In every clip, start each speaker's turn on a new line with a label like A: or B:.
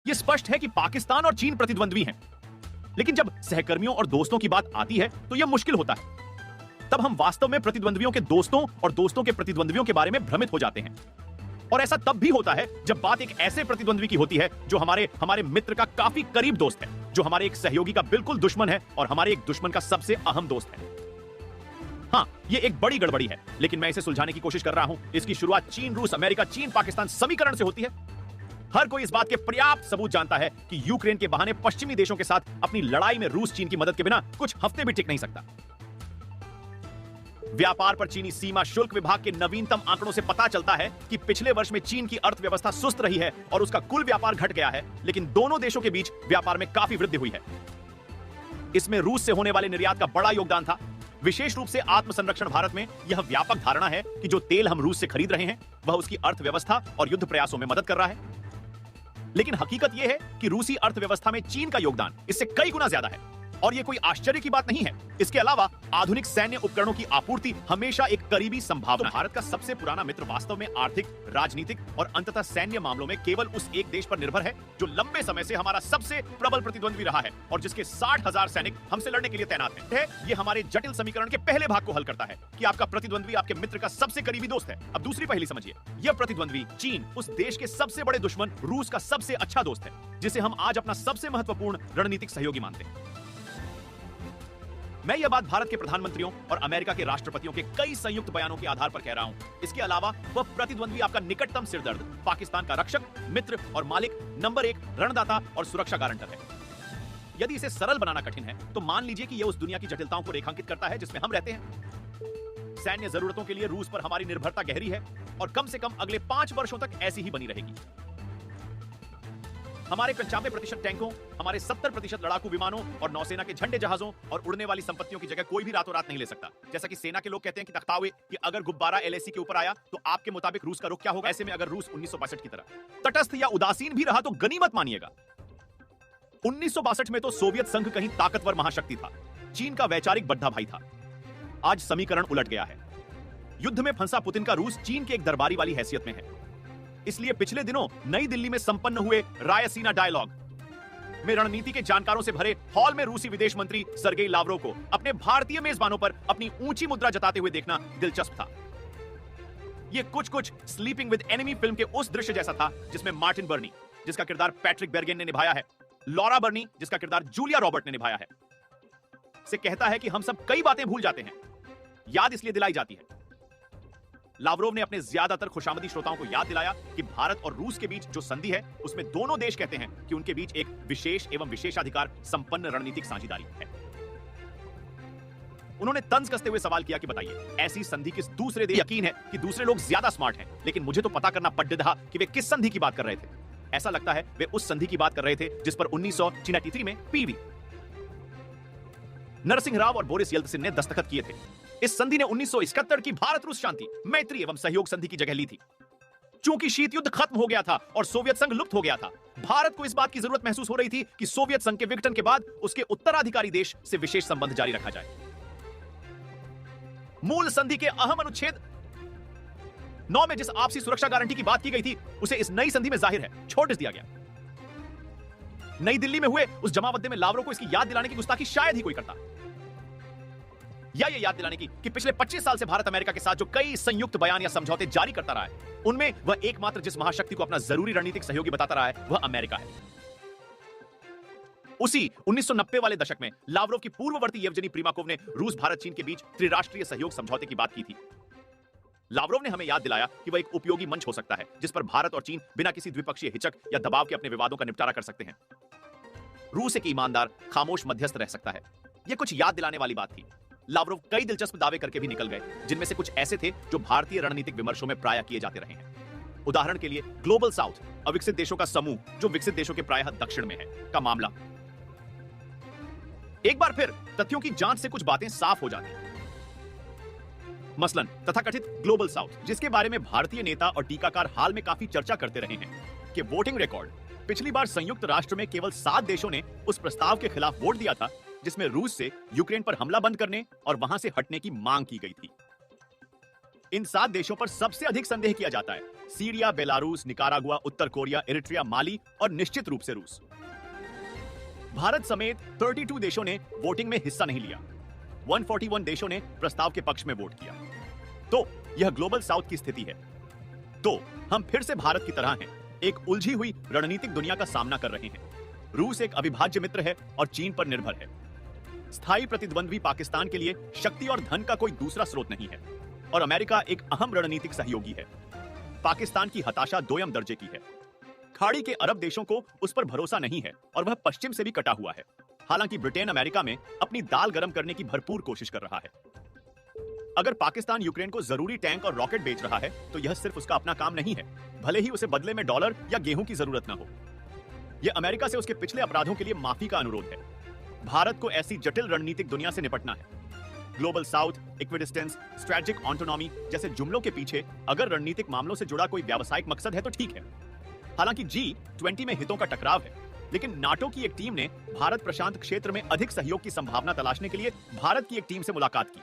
A: यह स्पष्ट है कि पाकिस्तान और चीन प्रतिद्वंद्वी हैं, लेकिन जब सहकर्मियों और दोस्तों की बात आती है तो यह मुश्किल होता है। तब हम वास्तव में प्रतिद्वंद्वियों के दोस्तों और दोस्तों के प्रतिद्वंद्वियों के बारे में भ्रमित हो जाते हैं। और ऐसा तब भी होता है जब बात एक ऐसे प्रतिद्वंद्वी की होती है जो हमारे मित्र का काफी करीब दोस्त है, जो हमारे एक सहयोगी का बिल्कुल दुश्मन है और हमारे एक दुश्मन का सबसे अहम दोस्त है। हाँ, ये एक बड़ी गड़बड़ी है, लेकिन मैं इसे सुलझाने की कोशिश कर रहा हूं। इसकी शुरुआत चीन रूस अमेरिका चीन पाकिस्तान समीकरण से होती है। हर कोई इस बात के पर्याप्त सबूत जानता है कि यूक्रेन के बहाने पश्चिमी देशों के साथ अपनी लड़ाई में रूस चीन की मदद के बिना कुछ हफ्ते भी टिक नहीं सकता। व्यापार पर चीनी सीमा शुल्क विभाग के नवीनतम आंकड़ों से पता चलता है कि पिछले वर्ष में चीन की अर्थव्यवस्था सुस्त रही है और उसका कुल व्यापार घट गया है, लेकिन दोनों देशों के बीच व्यापार में काफी वृद्धि हुई है। इसमें रूस से होने वाले निर्यात का बड़ा योगदान था। विशेष रूप से आत्मसंरक्षण भारत में यह व्यापक धारणा है कि जो तेल हम रूस से खरीद रहे हैं वह उसकी अर्थव्यवस्था और युद्ध प्रयासों में मदद कर रहा है। लेकिन हकीकत यह है कि रूसी अर्थव्यवस्था में चीन का योगदान इससे कई गुना ज्यादा है, और यह कोई आश्चर्य की बात नहीं है। इसके अलावा आधुनिक सैन्य उपकरणों की आपूर्ति हमेशा एक करीबी संभावना। तो भारत का सबसे पुराना मित्र वास्तव में आर्थिक, राजनीतिक और अंततः सैन्य मामलों में केवल उस एक देश पर निर्भर है जो लंबे समय से हमारा सबसे प्रबल प्रतिद्वंद्वी रहा है और जिसके 60,000 सैनिक हमसे लड़ने के लिए तैनात हैं। यह हमारे जटिल समीकरण के पहले भाग को हल करता है कि आपका प्रतिद्वंद्वी आपके मित्र का सबसे करीबी दोस्त है। अब दूसरी पहेली समझिए। यह प्रतिद्वंद्वी चीन उस देश के सबसे बड़े दुश्मन रूस का सबसे अच्छा दोस्त है, जिसे हम आज अपना सबसे महत्वपूर्ण रणनीतिक सहयोगी मानते हैं। मैं यह बात भारत के प्रधानमंत्रियों और अमेरिका के राष्ट्रपतियों के कई संयुक्त बयानों के आधार पर कह रहा हूं। इसके अलावा वह प्रतिद्वंद्वी आपका निकटतम सिरदर्द, पाकिस्तान का रक्षक, मित्र और मालिक, नंबर 1 रणदाता और सुरक्षा गारंटर है। यदि इसे सरल बनाना कठिन है तो मान लीजिए कि यह उस दुनिया की जटिलताओं को रेखांकित करता है जिसमें हम रहते हैं। सैन्य जरूरतों के लिए रूस पर हमारी निर्भरता गहरी है और कम से कम अगले 5 वर्षों तक ऐसी ही बनी रहेगी। हमारे 95% टैंकों, हमारे 70% लड़ाकू विमानों और नौसेना के झंडे जहाजों और उड़ने वाली संपत्तियों की जगह कोई भी रातों रात नहीं ले सकता। जैसा कि सेना के लोग कहते हैं कि तख्तावे कि अगर गुब्बारा एलएसी के ऊपर आया तो आपके मुताबिक रूस का रुख क्या होगा। ऐसे में अगर रूस 1962 की तरह तटस्थ या उदासीन भी रहा तो गनीमत मानिएगा। 1962 में तो सोवियत संघ कहीं ताकतवर महाशक्ति था, चीन का वैचारिक बड्ढा भाई था। आज समीकरण उलट गया है। युद्ध में फंसा पुतिन का रूस चीन के एक दरबारी वाली हैसियत में है। इसलिए पिछले दिनों नई दिल्ली में संपन्न हुए रायसीना डायलॉग में रणनीति के जानकारों से भरे हॉल में रूसी विदेश मंत्री सर्गेई लावरोव को अपने भारतीय मेजबानों पर अपनी ऊंची मुद्रा जताते हुए देखना दिलचस्प था। यह कुछ स्लीपिंग विद एनिमी फिल्म के उस दृश्य जैसा था जिसमें मार्टिन बर्नी, जिसका किरदार पैट्रिक बेरगेन ने निभाया है, लॉरा बर्नी, जिसका किरदार जूलिया रॉबर्ट ने निभाया है, से कहता है कि हम सब कई बातें भूल जाते हैं, याद इसलिए दिलाई जाती है। लावरोव ने अपने ज्यादातर खुशामदी श्रोताओं को याद दिलाया कि भारत और रूस के बीच जो संधि है उसमें दोनों देश कहते हैं कि उनके बीच एक विशेष एवं विशेषाधिकार संपन्न रणनीतिक साझेदारी है। उन्होंने तंज कसते हुए सवाल किया कि बताइए, ऐसी संधि किस दूसरे देश? यकीन है कि दूसरे लोग ज्यादा स्मार्ट हैं, लेकिन मुझे तो पता करना पड़ रहा कि वे किस संधि की बात कर रहे थे। ऐसा लगता है वे उस संधि की बात कर रहे थे जिस पर 1993 में पीवी नरसिंह राव और बोरिस येल्त्सिन ने दस्तखत किए थे। इस संधि ने 1971 की भारत रूस शांति, मैत्री एवं सहयोग संधि की जगह ली थी। चूंकि शीत युद्ध खत्म हो गया था और सोवियत संघ लुप्त हो गया था, भारत को इस बात की जरूरत महसूस हो रही थी कि सोवियत संघ के विघटन के बाद उसके उत्तराधिकारी देश से विशेष संबंध जारी रखा जाए। मूल संधि के अहम अनुच्छेद 9 में जिस आपसी सुरक्षा गारंटी की बात की गई थी उसे इस नई संधि में जाहिर है छोड़ दिया गया। नई दिल्ली में हुए उस जमावड़े में लावरोव को इसकी याद दिलाने की गुस्ताखी शायद ही कोई करता, या ये याद दिलाने की कि पिछले 25 साल से भारत अमेरिका के साथ जो कई संयुक्त बयान या समझौते जारी करता रहा है, उनमें वह एकमात्र जिस महाशक्ति को अपना जरूरी रणनीतिक सहयोगी बताता रहा है वह अमेरिका है। उसी 1990 वाले दशक में लावरोव की पूर्ववर्ती येवजेनी प्रीमाकोव ने रूस भारत चीन के बीच त्रिराष्ट्रीय सहयोग समझौते की बात की थी। लावरोव ने हमें याद दिलाया कि वह एक उपयोगी मंच हो सकता है जिस पर भारत और चीन बिना किसी द्विपक्षीय हिचक या दबाव के अपने विवादों का निपटारा कर सकते हैं। रूस एक ईमानदार, खामोश मध्यस्थ रह सकता है। यह कुछ याद दिलाने वाली बात थी। लावरोव कई दिलचस्प दावे करके भी निकल गए, जिनमें से कुछ ऐसे थे जो भारतीय रणनीतिक विमर्शों में प्रायः किए जाते रहे हैं। उदाहरण के लिए ग्लोबल साउथ, अविकसित देशों का समूह जो विकसित देशों के प्रायः दक्षिण में है, का मामला। एक बार फिर तथ्यों की जांच से कुछ बातें साफ हो जाती हैं। मसलन तथाकथित ग्लोबल साउथ, जिसके बारे में भारतीय नेता और टीकाकार हाल में काफी चर्चा करते रहे हैं कि वोटिंग रिकॉर्ड, पिछली बार संयुक्त राष्ट्र में केवल 7 देशों ने उस प्रस्ताव के खिलाफ वोट दिया था जिसमें रूस से यूक्रेन पर हमला बंद करने और वहां से हटने की मांग की गई थी। इन 7 देशों पर सबसे अधिक संदेह किया जाता है सीरिया, बेलारूस, निकारागुआ, उत्तर कोरिया, इरिट्रिया, माली और निश्चित रूप से रूस। भारत समेत 32 देशों ने वोटिंग में हिस्सा नहीं लिया। 141 देशों ने प्रस्ताव के पक्ष में वोट किया। तो यह ग्लोबल साउथ की स्थिति है। तो हम फिर से भारत की तरह हैं, एक उलझी हुई रणनीतिक दुनिया का सामना कर रहे हैं। रूस एक अविभाज्य मित्र है और चीन पर निर्भर है। स्थायी प्रतिद्वंद्वी पाकिस्तान के लिए शक्ति और धन का कोई दूसरा स्रोत नहीं है और अमेरिका एक अहम रणनीतिक सहयोगी है। पाकिस्तान की हताशा दोयम दर्जे की है। खाड़ी के अरब देशों को उस पर भरोसा नहीं है और वह पश्चिम से भी कटा हुआ है। हालांकि ब्रिटेन अमेरिका में अपनी दाल गर्म करने की भरपूर कोशिश कर रहा है। अगर पाकिस्तान यूक्रेन को जरूरी टैंक और रॉकेट बेच रहा है तो यह सिर्फ उसका अपना काम नहीं है, भले ही उसे बदले में डॉलर या गेहूं की जरूरत न हो। यह अमेरिका से उसके पिछले अपराधों के लिए माफी का अनुरोध है। भारत को ऐसी जटिल रणनीतिक दुनिया से निपटना है। Global south, equidistance, strategic autonomy जैसे जुमलों के पीछे अगर रणनीतिक मामलों से जुड़ा कोई व्यावसायिक मकसद है तो ठीक है। हालांकि G20 में हितों का टकराव है, लेकिन नाटो की एक टीम ने भारत प्रशांत क्षेत्र में अधिक सहयोग की संभावना तलाशने के लिए भारत की एक टीम से मुलाकात की।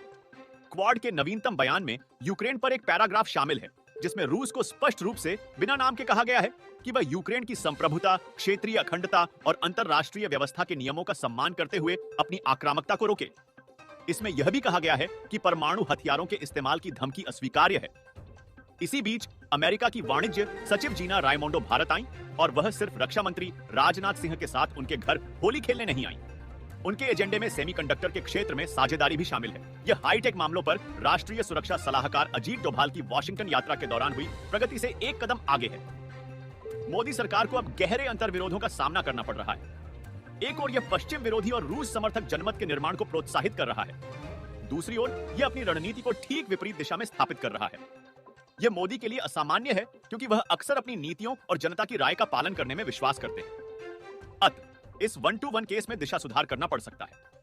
A: क्वाड के नवीनतम बयान में यूक्रेन पर एक पैराग्राफ शामिल है जिसमें रूस को स्पष्ट रूप से बिना नाम के कहा गया है कि वह यूक्रेन की संप्रभुता, क्षेत्रीय अखंडता और अंतरराष्ट्रीय व्यवस्था के नियमों का सम्मान करते हुए अपनी आक्रामकता को रोके। इसमें यह भी कहा गया है कि परमाणु हथियारों के इस्तेमाल की धमकी अस्वीकार्य है। इसी बीच अमेरिका की वाणिज्य सचिव जीना रायमोंडो भारत आई और वह सिर्फ रक्षा मंत्री राजनाथ सिंह के साथ उनके घर होली खेलने नहीं आई। उनके एजेंडे में सेमीकंडक्टर के क्षेत्र में साझेदारी भी शामिल है। यह हाईटेक मामलों पर राष्ट्रीय सुरक्षा सलाहकार अजीत डोभाल की वॉशिंगटन यात्रा के दौरान हुई प्रगति से एक कदम आगे है। मोदी सरकार को अब गहरे अंतर्विरोधों का सामना करना पड़ रहा है। एक ओर यह पश्चिम विरोधी और रूस समर्थक जनमत के निर्माण को प्रोत्साहित कर रहा है, दूसरी ओर यह अपनी रणनीति को ठीक विपरीत दिशा में स्थापित कर रहा है। यह मोदी के लिए असामान्य है क्योंकि वह अक्सर अपनी नीतियों और जनता की राय का पालन करने में विश्वास करते हैं। अतः इस 1-to-1 केस में दिशा सुधार करना पड़ सकता है।